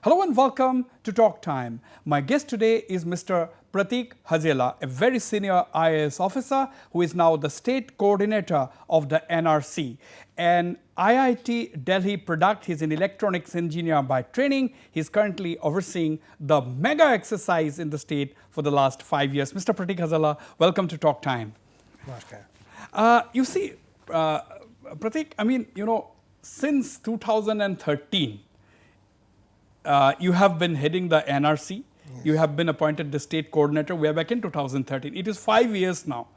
Hello and welcome to Talk Time. My guest today is Mr. Prateek Hajela, a very senior IAS officer who is now the state coordinator of the NRC. An IIT Delhi product, he's an electronics engineer by training. He's currently overseeing the mega exercise in the state for the last 5 years. Mr. Prateek Hajela, welcome to Talk Time. You see, Prateek, since 2013, you have been heading the NRC. Yes. You have been appointed the state coordinator way back in 2013. It is 5 years now.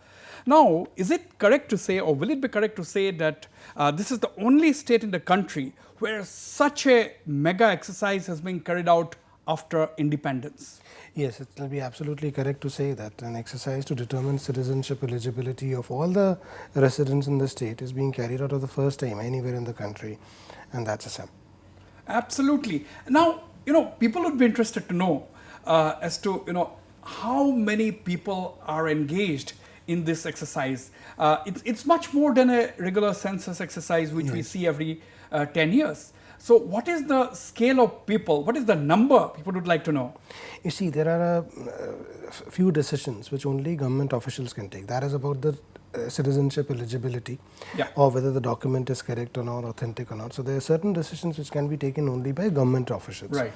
Now, is it correct to say, or will it be correct to say that this is the only state in the country where such a mega exercise has been carried out after independence? Yes, it will be absolutely correct to say that an exercise to determine citizenship eligibility of all the residents in the state is being carried out for the first time anywhere in the country, and that's Assam. Absolutely. Now, people would be interested to know as to, how many people are engaged in this exercise. It's much more than a regular census exercise which we see every 10 years. So what is the scale of people? What is the number people would like to know? You see, there are a few decisions which only government officials can take. That is about the citizenship eligibility, or whether the document is correct or not, authentic or not. So there are certain decisions which can be taken only by government officials. Right.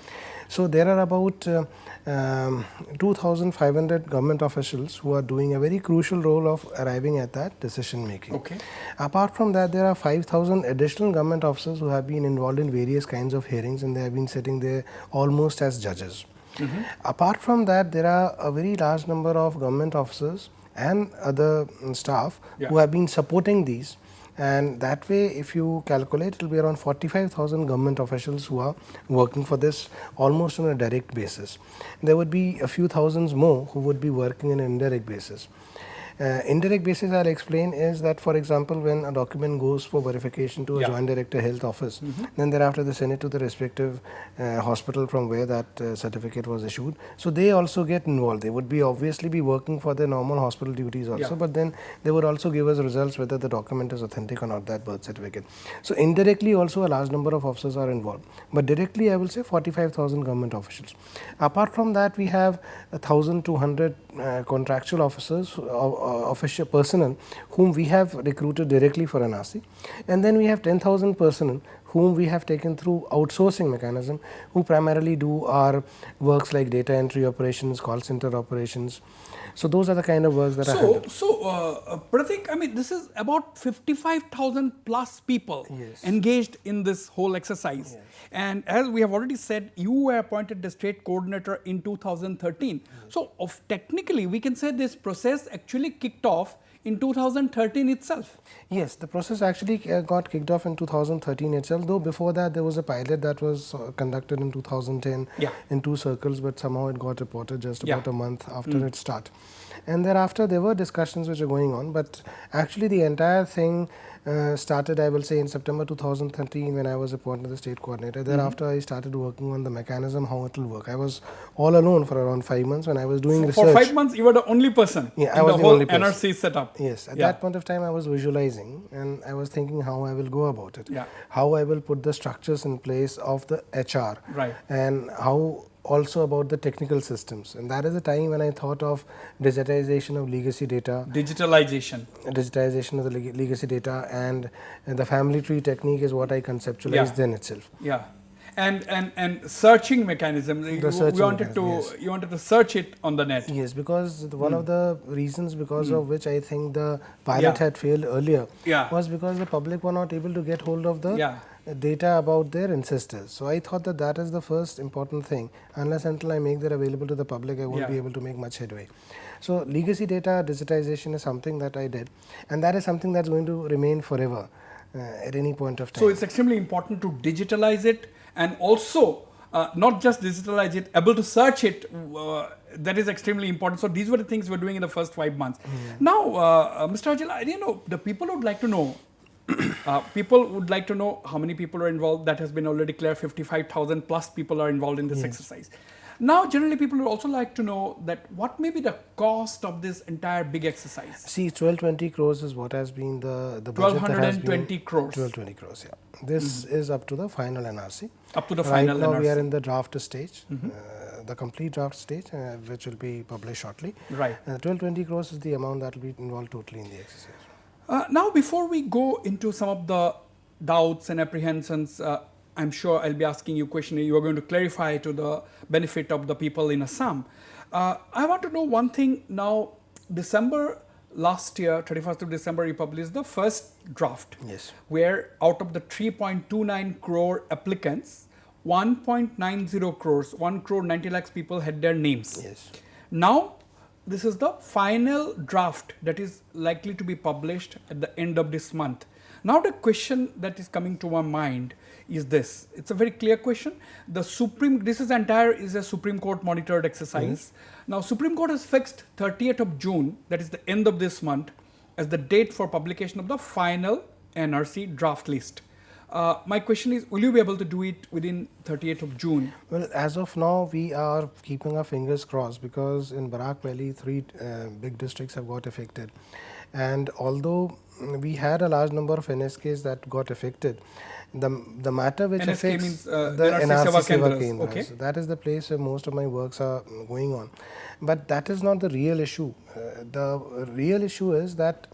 So there are about 2,500 government officials who are doing a very crucial role of arriving at that decision making. Okay. Apart from that, there are 5,000 additional government officers who have been involved in various kinds of hearings, and they have been sitting there almost as judges. Mm-hmm. Apart from that, there are a very large number of government officers and other staff who have been supporting these, and that way, if you calculate, it will be around 45,000 government officials who are working for this almost on a direct basis. There would be a few thousands more who would be working on an indirect basis. Indirect basis, I'll explain, is that, for example, when a document goes for verification to a Joint Director Health Office, then thereafter they send it to the respective hospital from where that certificate was issued. So they also get involved. They would be obviously be working for their normal hospital duties also, but then they would also give us results whether the document is authentic or not, that birth certificate. So indirectly also a large number of officers are involved, but directly I will say 45,000 government officials. Apart from that, we have 1,200 contractual officers, official personnel whom we have recruited directly for NRC, and then we have 10,000 personnel whom we have taken through outsourcing mechanism, who primarily do our works like data entry operations, call center operations. So those are the kind of works that are handled. Prateek, this is about 55,000 plus people engaged in this whole exercise. Yes. And as we have already said, you were appointed the state coordinator in 2013. Yes. So technically, we can say this process actually kicked off in 2013 itself. Yes, the process actually got kicked off in 2013 itself, though before that there was a pilot that was conducted in 2010 in 2 circles, but somehow it got reported just about a month after its start. And thereafter there were discussions which are going on, but actually the entire thing started, I will say, in September 2013 when I was appointed the state coordinator. Thereafter I started working on the mechanism, how it will work. I was all alone for around 5 months when I was doing research. For 5 months you were the only person in I was the whole whole NRC setup. Yes, at that point of time I was visualizing and I was thinking how I will go about it, how I will put the structures in place of the HR, and how also about the technical systems. And that is the time when I thought of digitization of legacy data. Digitalization of the legacy data, and the family tree technique is what I conceptualized then itself. And searching mechanism, you wanted to search it on the net. Yes, because one of the reasons because of which I think the pilot had failed earlier was because the public were not able to get hold of the data about their ancestors. So I thought that that is the first important thing. Unless until I make that available to the public, I won't be able to make much headway. So legacy data digitization is something that I did, and that is something that's going to remain forever at any point of time. So it's extremely important to digitalize it, and also not just digitalize it, able to search it. That is extremely important. So these were the things we're doing in the first 5 months. Now, Mr. Hajela, the people would like to know. People would like to know how many people are involved. That has been already clear. 55,000 plus people are involved in this exercise. Now, generally, people would also like to know that what may be the cost of this entire big exercise. See, 1220 crores is what has been the budget that has been 1220 crores. 1220 crores, yeah. This is up to the final NRC. Up to the Right final now NRC. we are in the draft stage, the complete draft stage, which will be published shortly. Right. 1220 crores is the amount that will be involved totally in the exercise. Now, before we go into some of the doubts and apprehensions, I'm sure I'll be asking you a question you are going to clarify to the benefit of the people in Assam. I want to know one thing now. December last year, 31st of December, you published the first draft. Yes. Where out of the 3.29 crore applicants, 1.90 crores, 1 crore 90 lakhs people had their names. Yes. Now, this is the final draft that is likely to be published at the end of this month. Now, the question that is coming to my mind is this. It's a very clear question. The this is a Supreme Court monitored exercise. Now, Supreme Court has fixed 30th of June, that is the end of this month, as the date for publication of the final NRC draft list. My question is, will you be able to do it within 30th of June? Well, as of now, we are keeping our fingers crossed because in Barak Valley, 3 big districts have got affected. And although we had a large number of NSKs that got affected, the matter which NSK affects means, the NRC Seva Seva Kendras. Kendras, Okay. that is the place where most of my works are going on. But that is not the real issue. The real issue is that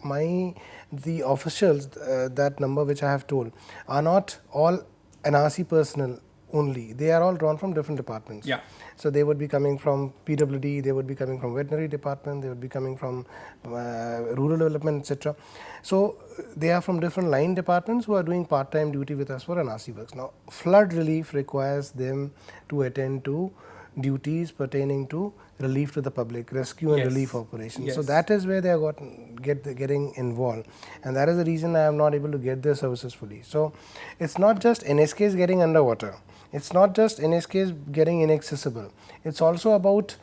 the officials, that number which I have told, are not all NRC personnel only. They are all drawn from different departments. Yeah. So they would be coming from PWD, they would be coming from veterinary department, they would be coming from rural development, etc. So they are from different line departments who are doing part-time duty with us for NRC works. Now, flood relief requires them to attend to duties pertaining to relief to the public, rescue and Yes. relief operations. So Yes. that is where they are getting involved, and that is the reason I am not able to get their services fully. So it's not just NSKs getting underwater, it's not just NSKs getting inaccessible, it's also about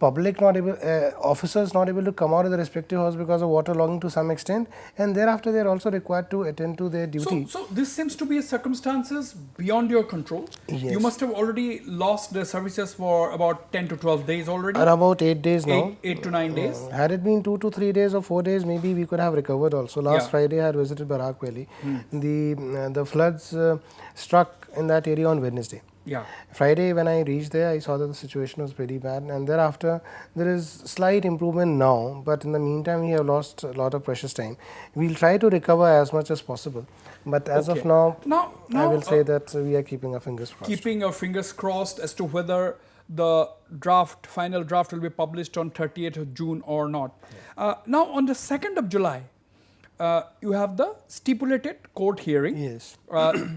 public not able, officers not able to come out of the respective house because of water logging to some extent, and thereafter they are also required to attend to their duty. So this seems to be circumstances beyond your control. Yes. You must have already lost the services for about 10 to 12 days already. Are about 8 days now. 8 to 9 days. Had it been 2 to 3 days or 4 days, maybe we could have recovered also. Last Yeah. Friday I had visited Barak Valley. The floods struck in that area on Wednesday. Yeah. Friday when I reached there, I saw that the situation was pretty bad, and thereafter there is slight improvement now, but in the meantime we have lost a lot of precious time. We'll try to recover as much as possible, but as Okay. of now, Now, I will say that we are keeping our fingers crossed. keeping your fingers crossed as to whether the final draft will be published on 30th of June or not. Now, on the 2nd of July, you have the stipulated court hearing. Yes.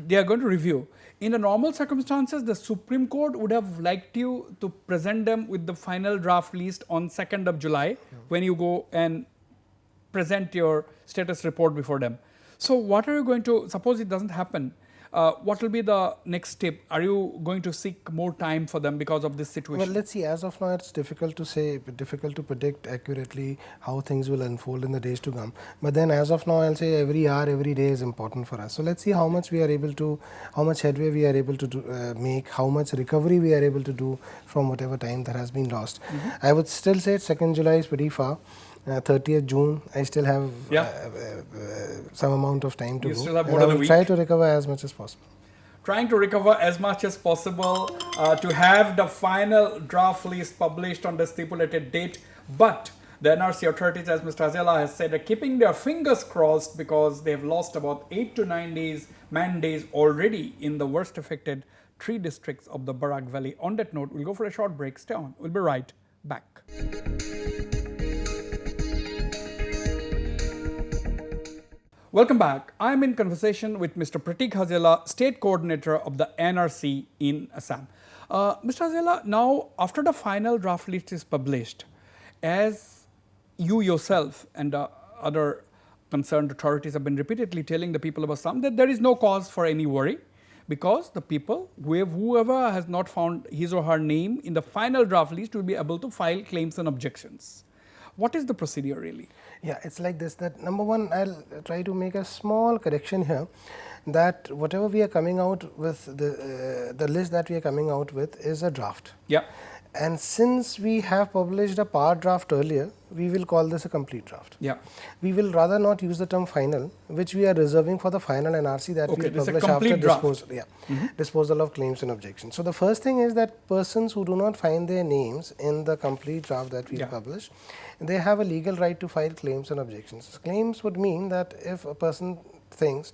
They are going to review. In the normal circumstances, the Supreme Court would have liked you to present them with the final draft list on 2nd of July when you go and present your status report before them. So what are you going to, suppose it doesn't happen, what will be the next step? Are you going to seek more time for them because of this situation? Well, let's see. As of now, it's difficult to say, difficult to predict accurately how things will unfold in the days to come. But then, as of now, I'll say every hour, every day is important for us. So let's see how much we are able to, how much headway we are able to make, how much recovery we are able to do from whatever time that has been lost. I would still say 2nd July is pretty far. 30th June, I still have some amount of time to You go. still have And more I than a will week. try to recover as much as possible. Trying to recover as much as possible to have the final draft list published on the stipulated date. But the NRC authorities, as Mr. Hajela has said, are keeping their fingers crossed because they have lost about 8 to 9 days, man days already in the worst affected 3 districts of the Barak Valley. On that note, we'll go for a short break. Stay on. We'll be right back. Welcome back. I'm in conversation with Mr. Prateek Hajela, State Coordinator of the NRC in Assam. Mr. Hajela, now after the final draft list is published, as you yourself and other concerned authorities have been repeatedly telling the people of Assam that there is no cause for any worry because the people, whoever has not found his or her name in the final draft list will be able to file claims and objections. What is the procedure really? Yeah, it's like this, that number one, I'll try to make a small correction here, that whatever we are coming out with, the list that we are coming out with is a draft. Yeah. And since we have published a part draft earlier, we will call this a complete draft. Yeah. We will rather not use the term final, which we are reserving for the final NRC that Okay, we this is a publish after complete draft. disposal. Yeah, disposal of claims and objections. So the first thing is that persons who do not find their names in the complete draft that we Yeah. publish, they have a legal right to file claims and objections. Claims would mean that if a person thinks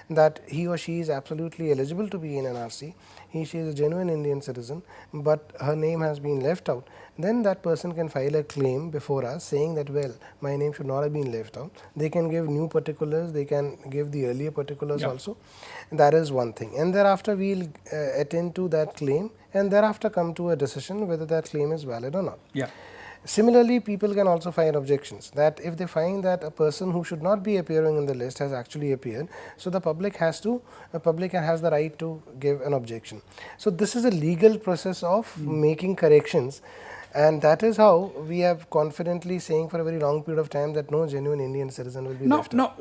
that he or she is absolutely eligible to be in NRC, she is a genuine Indian citizen, but her name has been left out, then that person can file a claim before us saying that, well, my name should not have been left out. They can give new particulars, they can give the earlier particulars Yeah. also. That is one thing. And thereafter we will attend to that claim and thereafter come to a decision whether that claim is valid or not. Yeah. Similarly, people can also file objections, that if they find that a person who should not be appearing in the list has actually appeared, so the public has the right to give an objection. So this is a legal process of making corrections, and that is how we have confidently saying for a very long period of time that no genuine Indian citizen will be left out. Now,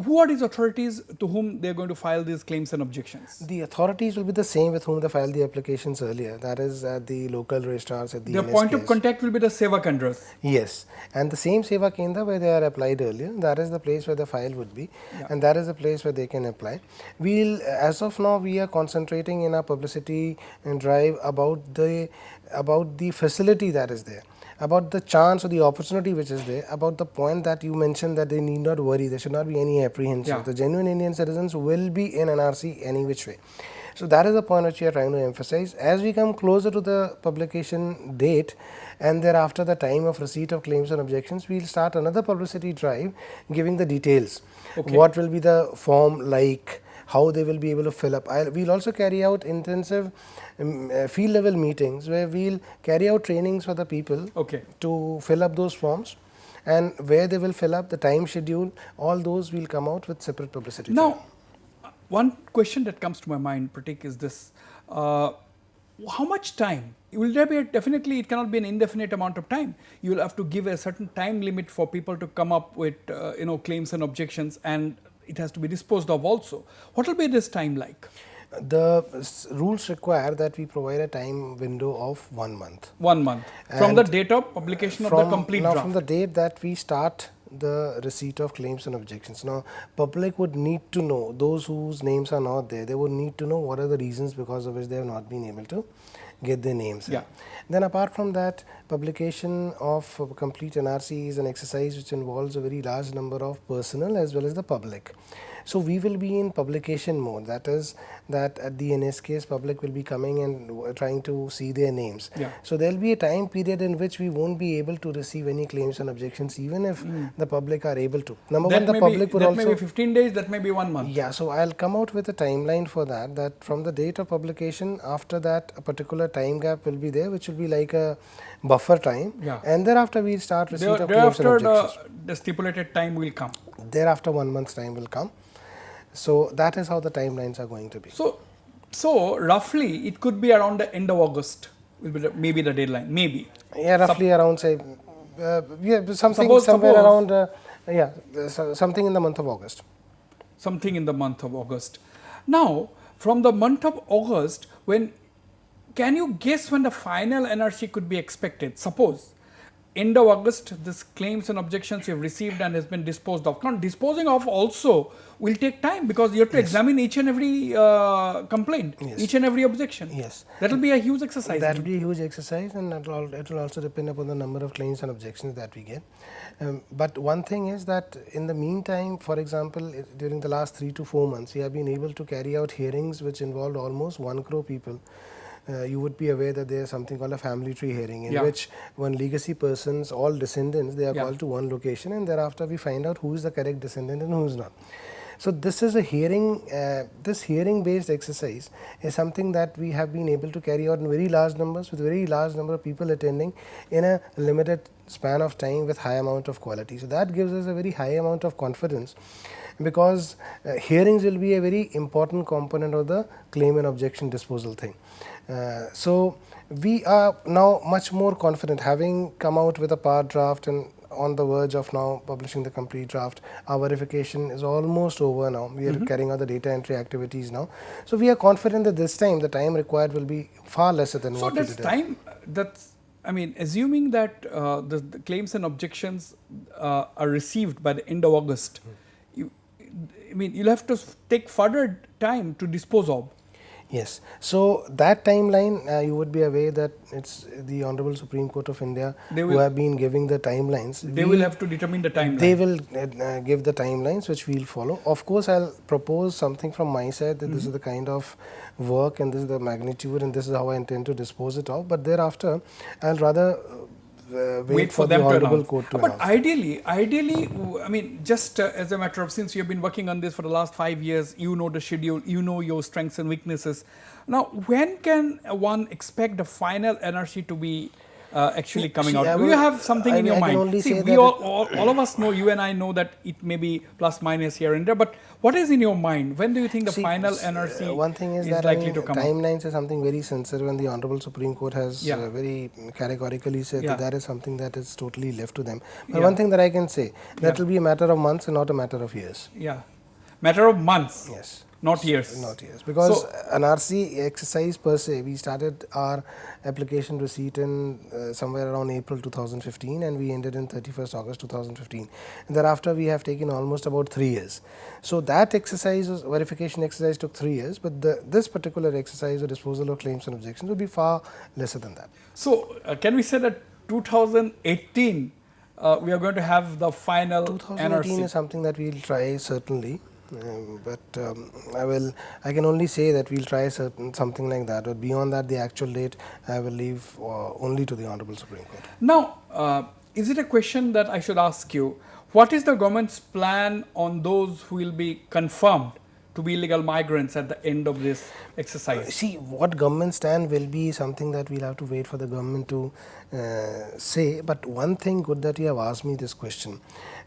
who are these authorities to whom they are going to file these claims and objections? The authorities will be the same with whom they filed the applications earlier, that is at the local registrars at the Their point of NSKs. contact will be the Seva Kendras. Yes, and the same Seva Kendra where they are applied earlier, that is the place where the file would be, and that is the place where they can apply. As of now, we are concentrating in our publicity and drive about the facility that is there, about the chance or the opportunity which is there, about the point that you mentioned that they need not worry, there should not be any apprehension. Yeah. The genuine Indian citizens will be in NRC any which way. So that is the point which we are trying to emphasize. As we come closer to the publication date and thereafter the time of receipt of claims and objections, we will start another publicity drive giving the details. Okay. What will be the form like, how they will be able to fill up. We will also carry out intensive field level meetings where we will carry out trainings for the people to fill up those forms, and where they will fill up, the time schedule, all those will come out with separate publicity. Now, one question that comes to my mind, Prateek, is this. How much time? Will there be definitely it cannot be an indefinite amount of time. You will have to give a certain time limit for people to come up with claims and objections, and it has to be disposed of also. What will be this time like? The rules require that we provide a time window of 1 month. 1 month. From the date of publication of the complete draft. From the date that we start the receipt of claims and objections. Now, public would need to know, those whose names are not there, they would need to know what are the reasons because of which they have not been able to get their names. Yeah. Then apart from that, publication of complete NRC is an exercise which involves a very large number of personnel as well as the public. So we will be in publication mode, that is that at the NSKs public will be coming and trying to see their names. Yeah. So there will be a time period in which we won't be able to receive any claims and objections even if the public are able to. Number one, the public would also... That may be 15 days, that may be 1 month. Yeah, so I'll come out with a timeline for that, that from the date of publication, after that a particular time gap will be there, which will be like a buffer time. Yeah. And thereafter we'll start receipt of claims and objections. The stipulated time will come. Thereafter 1 month's time will come. So that is how the timelines are going to be. So roughly it could be around the end of August will be maybe the deadline, maybe. Yeah, roughly around say, something in the month of August. Something in the month of August. Now, from the month of August, can you guess when the final NRC could be expected? Suppose end of August, this claims and objections you have received and has been disposed of. Now, disposing of also will take time because you have to examine each and every complaint, each and every objection. Yes. That will be a huge exercise. That will be a huge exercise, and it will also depend upon the number of claims and objections that we get. But one thing is that in the meantime, for example, during the last 3 to 4 months, we have been able to carry out hearings which involved almost 1 crore people. You would be aware that there is something called a family tree hearing in which one legacy persons, all descendants, they are called to one location, and thereafter we find out who is the correct descendant and who is not. So this is a hearing, this hearing based exercise is something that we have been able to carry out in very large numbers with very large number of people attending in a limited span of time with high amount of quality. So that gives us a very high amount of confidence, because hearings will be a very important component of the claim and objection disposal thing. So we are now much more confident, having come out with a part draft and on the verge of now publishing the complete draft. Our verification is almost over now. We are carrying out the data entry activities now. So we are confident that this time the time required will be far lesser than what we did. So that's time, that's I mean, assuming that the claims and objections are received by the end of August, I mean, you'll have to take further time to dispose of. Yes. So that timeline, you would be aware that it's the Honorable Supreme Court of India who have been giving the timelines. They will have to determine the timeline. They will give the timelines which we'll follow. Of course, I'll propose something from my side that this is the kind of work and this is the magnitude and this is how I intend to dispose it of. But thereafter, I'll rather wait for the Honorable Court to announce. But ideally, I mean, just as a matter of, since you've been working on this for the last 5 years, you know the schedule, you know your strengths and weaknesses. Now, when can one expect the final NRC to be actually coming out? Do you have something in your mind? See, we all of us know, you and I know that it may be plus minus here and there, but what is in your mind? When do you think the final NRC one thing is that likely to come out? Timelines is something very sensitive, and the Honorable Supreme Court has very categorically said that is something that is totally left to them. But one thing that I can say, that will be a matter of months and not a matter of years. Yeah, matter of months. Yes. Not years. Not years. Because NRC exercise per se, we started our application receipt in somewhere around April 2015 and we ended in 31st August 2015. And thereafter we have taken almost about 3 years. So that exercise, verification exercise took 3 years, but this particular exercise, the disposal of claims and objections, would be far lesser than that. So can we say that 2018 we are going to have the final 2018 NRC? is something that we will try certainly. But I can only say that we'll try something like that. But beyond that, the actual date I will leave only to the Honorable Supreme Court. Now, is it a question that I should ask you? What is the government's plan on those who will be confirmed to be illegal migrants at the end of this exercise? See, what government stand will be something that we'll have to wait for the government to say. But one thing good that you have asked me this question.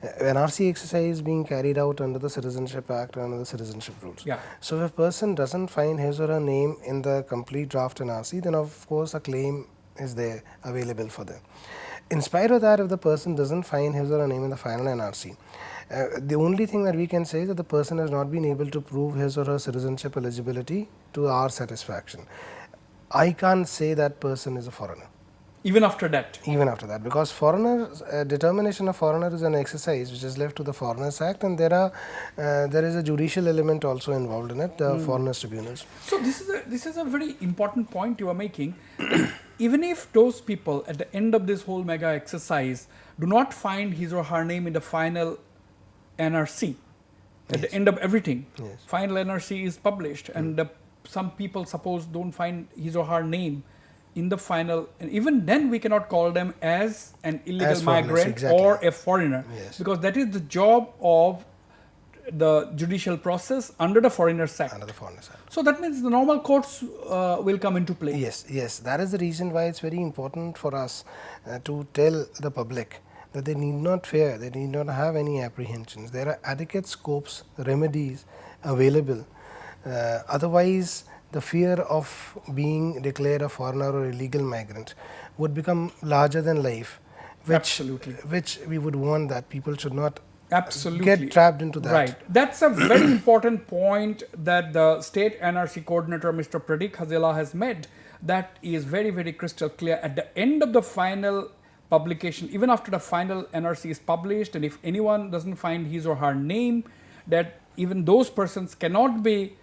NRC exercise is being carried out under the Citizenship Act and under the citizenship rules. Yeah. So if a person doesn't find his or her name in the complete draft NRC, then of course a claim is there available for them. In spite of that, if the person doesn't find his or her name in the final NRC, the only thing that we can say is that the person has not been able to prove his or her citizenship eligibility to our satisfaction. I can't say that person is a foreigner. Even after that? Even after that, because determination of foreigner is an exercise which is left to the Foreigners Act, and there is a judicial element also involved in it, the foreigners tribunals. So this is a very important point you are making. Even if those people at the end of this whole mega exercise do not find his or her name in the final NRC, at the end of everything, final NRC is published, and some people suppose don't find his or her name in the final, and even then we cannot call them as an illegal migrant or a foreigner, because that is the job of the judicial process under the Foreigners Act. Under the Foreigners Act. So that means the normal courts will come into play. Yes. That is the reason why it's very important for us to tell the public that they need not fear, they need not have any apprehensions. There are adequate scopes, remedies available. Otherwise, the fear of being declared a foreigner or illegal migrant would become larger than life, which we would want that people should not get trapped into that. Right. That's a very important point that the state NRC coordinator, Mr. Prateek Hajela, has made. That is very, very crystal clear. At the end of the final publication, even after the final NRC is published, and if anyone doesn't find his or her name, that even those persons cannot be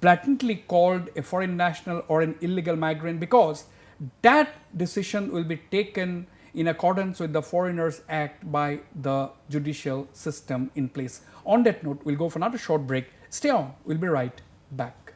blatantly called a foreign national or an illegal migrant, because that decision will be taken in accordance with the Foreigners Act by the judicial system in place. On that note, we'll go for another short break. Stay on, we'll be right back.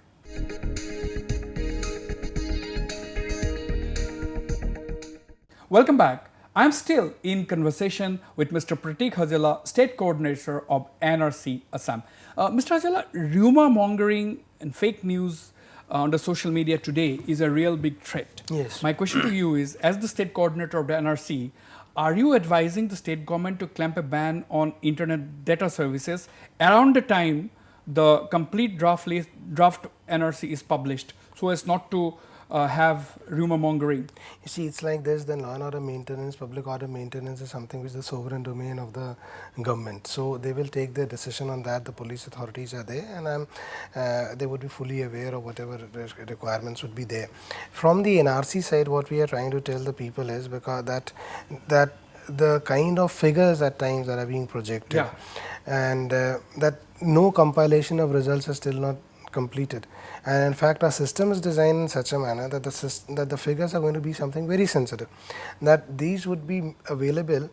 Welcome back. I'm still in conversation with Mr. Prateek Hajela, State Coordinator of NRC Assam. Mr. Hajela, rumor mongering and fake news on the social media today is a real big threat. Yes. My question to you is, as the State Coordinator of the NRC, are you advising the state government to clamp a ban on internet data services around the time the complete draft NRC is published, so as not to have rumor mongering? You see, it's like this, then law and order maintenance, public order maintenance is something which is the sovereign domain of the government. So they will take their decision on that. The police authorities are there, and they would be fully aware of whatever requirements would be there. From the NRC side, what we are trying to tell the people is because that the kind of figures at times that are being projected, Yeah. and that no compilation of results is still not completed, and in fact our system is designed in such a manner that the figures are going to be something very sensitive, that these would be available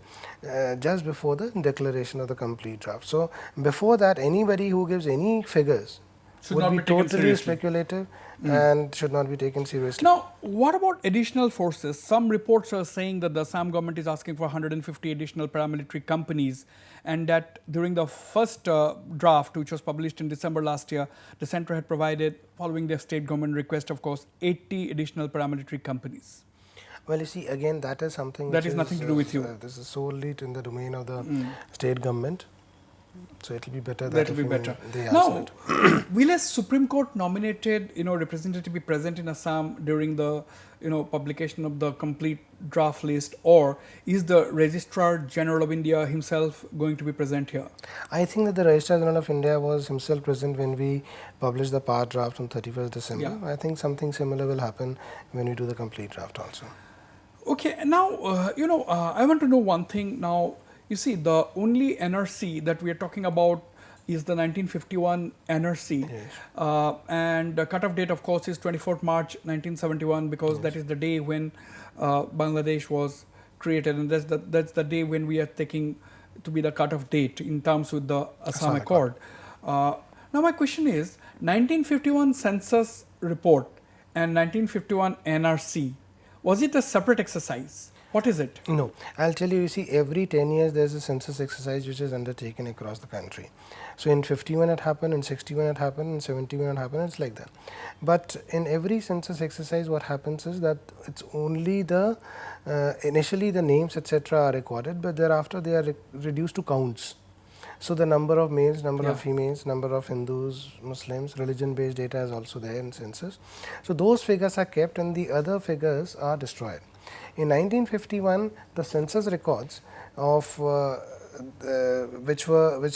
just before the declaration of the complete draft. So before that, anybody who gives any figures Should would not be be taken totally seriously. speculative and should not be taken seriously. Now, what about additional forces? Some reports are saying that the Assam government is asking for 150 additional paramilitary companies, and that during the first draft, which was published in December last year, the centre had provided, following the state government request, of course, 80 additional paramilitary companies. Well, you see, again, that is something That which is nothing to do with you. This is solely in the domain of the state government. So it will be better That that will if be better. they answer Now, it. will a Supreme Court nominated, representative be present in Assam during the, publication of the complete draft list, or is the Registrar General of India himself going to be present here? I think that the Registrar General of India was himself present when we published the part draft on 31st December. Yeah. I think something similar will happen when we do the complete draft also. Okay, now, I want to know one thing now. You see, the only NRC that we are talking about is the 1951 NRC. Yes. And the cutoff date, of course, is 24th March 1971, because that is the day when Bangladesh was created, and that's the day when we are taking to be the cutoff date in terms with the Assam Accord. Now, my question is, 1951 census report and 1951 NRC, was it a separate exercise? What is it? No, I'll tell you, you see, every 10 years there's a census exercise which is undertaken across the country. So in 51 it happened, in 61 it happened, in 71 it happened, it's like that. But in every census exercise what happens is that it's only the, initially the names etc. are recorded, but thereafter they are reduced to counts. So the number of males, number of females, number of Hindus, Muslims, religion-based data is also there in census. So those figures are kept and the other figures are destroyed. In 1951, the census records of which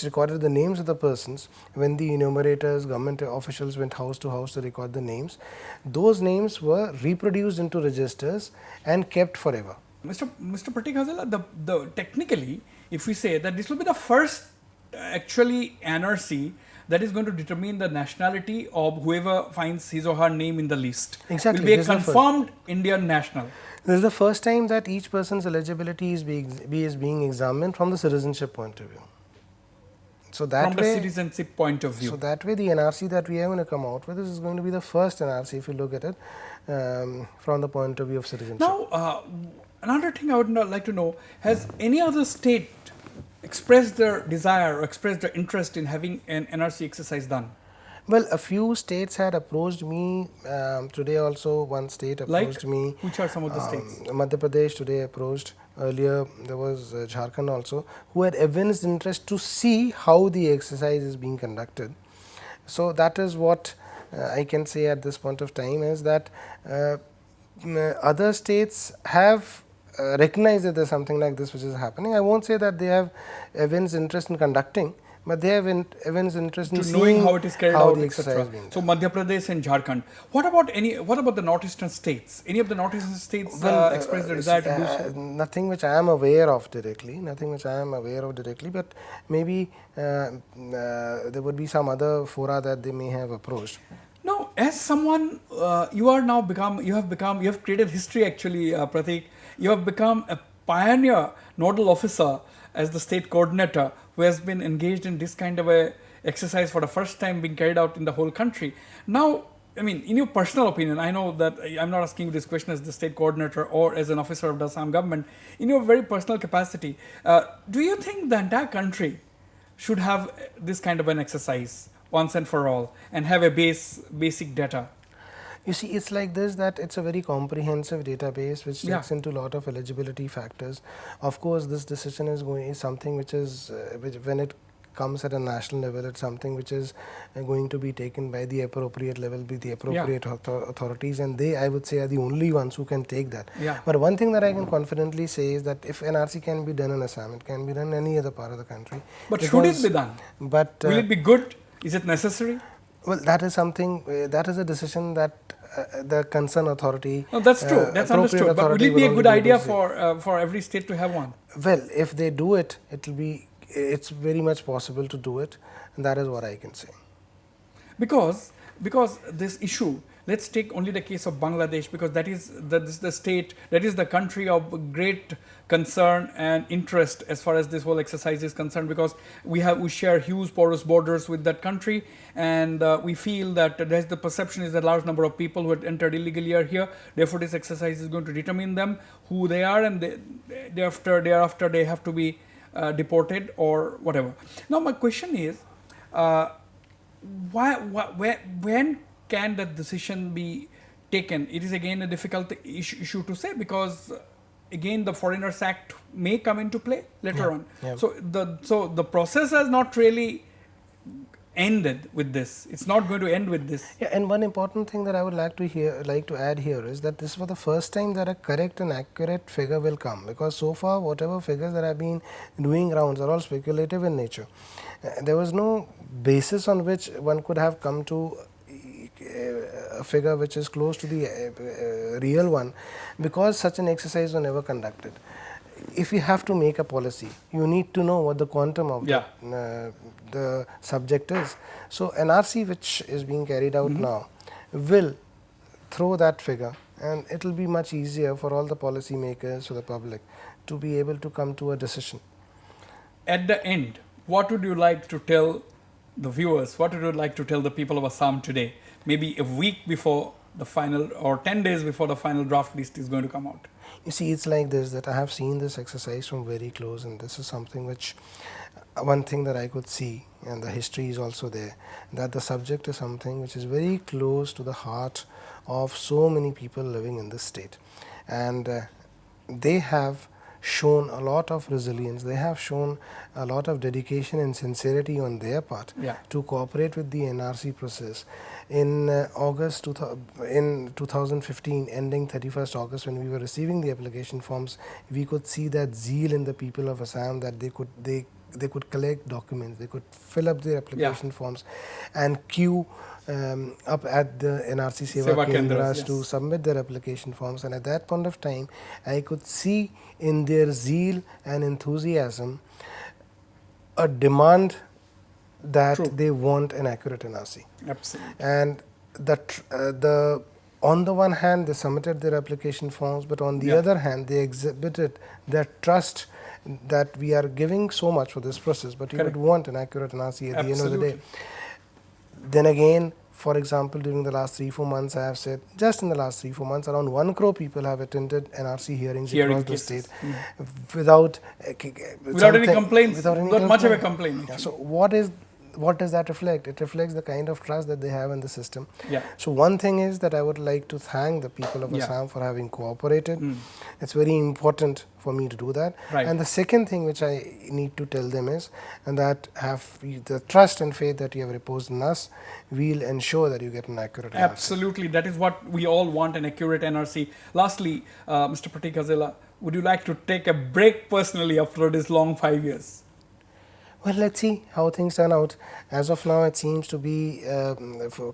recorded the names of the persons, when the enumerators, government officials went house to house to record the names, those names were reproduced into registers and kept forever. Mr. Prateek Hajela, the technically, if we say that this will be the first actually NRC that is going to determine the nationality of whoever finds his or her name in the list. Exactly. Will be a confirmed Indian national. This is the first time that each person's eligibility is being examined from the citizenship point of view. So that from way, the citizenship point of view. So that way, the NRC that we are going to come out with is going to be the first NRC if you look at it from the point of view of citizenship. Now, another thing I would like to know: has any other state expressed their desire or expressed their interest in having an NRC exercise done? Well, a few states had approached me today. Also, one state approached me. Which are some of the states? Madhya Pradesh today approached. Earlier, there was Jharkhand also, who had evinced interest to see how the exercise is being conducted. So that is what I can say at this point of time, is that other states have recognized that there's something like this which is happening. I won't say that they have evinced interest in conducting, but they have evinced interest in knowing how it is carried out, the etc. exercise being So Madhya Pradesh and Jharkhand. What about the northeastern states? Any of the northeastern states express the desire to do so? Nothing which I am aware of directly. But maybe there would be some other fora that they may have approached. Now, as someone, you have created history actually, Prateek. You have become a pioneer nodal officer as the state coordinator who has been engaged in this kind of a exercise for the first time being carried out in the whole country. Now, I mean, in your personal opinion, I know that I'm not asking you this question as the state coordinator or as an officer of the Assam government. In your very personal capacity, do you think the entire country should have this kind of an exercise once and for all and have a basic data? You see, it's like this, that it's a very comprehensive database which takes into a lot of eligibility factors. Of course, this decision is something which is when it comes at a national level, it's something which is going to be taken by the appropriate level, by the appropriate authorities, and they, I would say, are the only ones who can take that. Yeah. But one thing that I can confidently say is that if NRC can be done in Assam, it can be done in any other part of the country. But should it be done? But will it be good? Is it necessary? well, that is something, that is a decision that the concerned authority. No, that's true. That's understood. But will it be a good idea for every state to have one? Well, if they do it, it's very much possible to do it, and that is what I can say. Because this issue, let's take only the case of Bangladesh, because that is the state, that is the country of great concern and interest as far as this whole exercise is concerned, because we share huge porous borders with that country, and we feel that there's the perception is that a large number of people who had entered illegally are here. Therefore, this exercise is going to determine them, who they are, and thereafter they have to be deported or whatever. Now, my question is, when can that decision be taken? It is again a difficult issue to say, because again the Foreigners Act may come into play later on. Yeah. So the process has not really ended with this. It's not going to end with this. Yeah, and one important thing that I would like to add here is that this was the first time that a correct and accurate figure will come, because so far whatever figures that have been doing rounds are all speculative in nature. There was no basis on which one could have come to a figure which is close to the real one, because such an exercise was never conducted. If you have to make a policy, you need to know what the quantum of the subject is. So NRC, which is being carried out now, will throw that figure, and it will be much easier for all the policy makers, for the public, to be able to come to a decision. At the end, what would you like to tell the viewers? What would you like to tell the people of Assam today? Maybe a week before the final, or 10 days before the final draft list is going to come out. You see, it's like this, that I have seen this exercise from very close, and this is something which, one thing that I could see, and the history is also there, that the subject is something which is very close to the heart of so many people living in this state. And they have shown a lot of resilience, they have shown a lot of dedication and sincerity on their part to cooperate with the NRC process. In August in 2015, ending 31st August, when we were receiving the application forms, we could see that zeal in the people of Assam, that they could collect documents, they could fill up their application forms and queue up at the NRC Seva Kendras to submit their application forms. And at that point of time, I could see in their zeal and enthusiasm a demand that they want an accurate NRC. Absolutely. And on the one hand, they submitted their application forms, but on the other hand, they exhibited their trust that we are giving so much for this process, but you would want an accurate NRC at the end of the day. Then again, for example, during the last 3-4 months, I have said, just in the last 3-4 months, around 1 crore people have attended NRC hearings across the state without any complaints, not much of a complaint. Yeah, so what does that reflect? It reflects the kind of trust that they have in the system. So one thing is that I would like to thank the people of Assam for having cooperated. It's very important for me to do that. And the second thing which I need to tell them is, and that have the trust and faith that you have reposed in us, we'll ensure that you get an accurate NRC. Absolutely. That is what we all want, an accurate NRC. Lastly, Mr. Prateek Hajela, would you like to take a break personally after this long 5 years? Well, let's see how things turn out. As of now, it seems to be a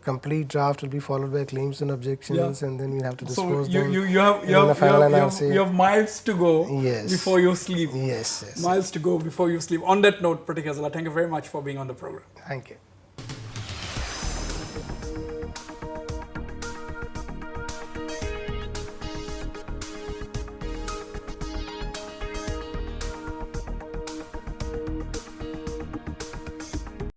complete draft will be followed by claims and objections, and then we'll have to dispose them. So you have miles to go before you sleep. Yes. Miles to go before you sleep. On that note, Prateek Hajela, thank you very much for being on the program. Thank you.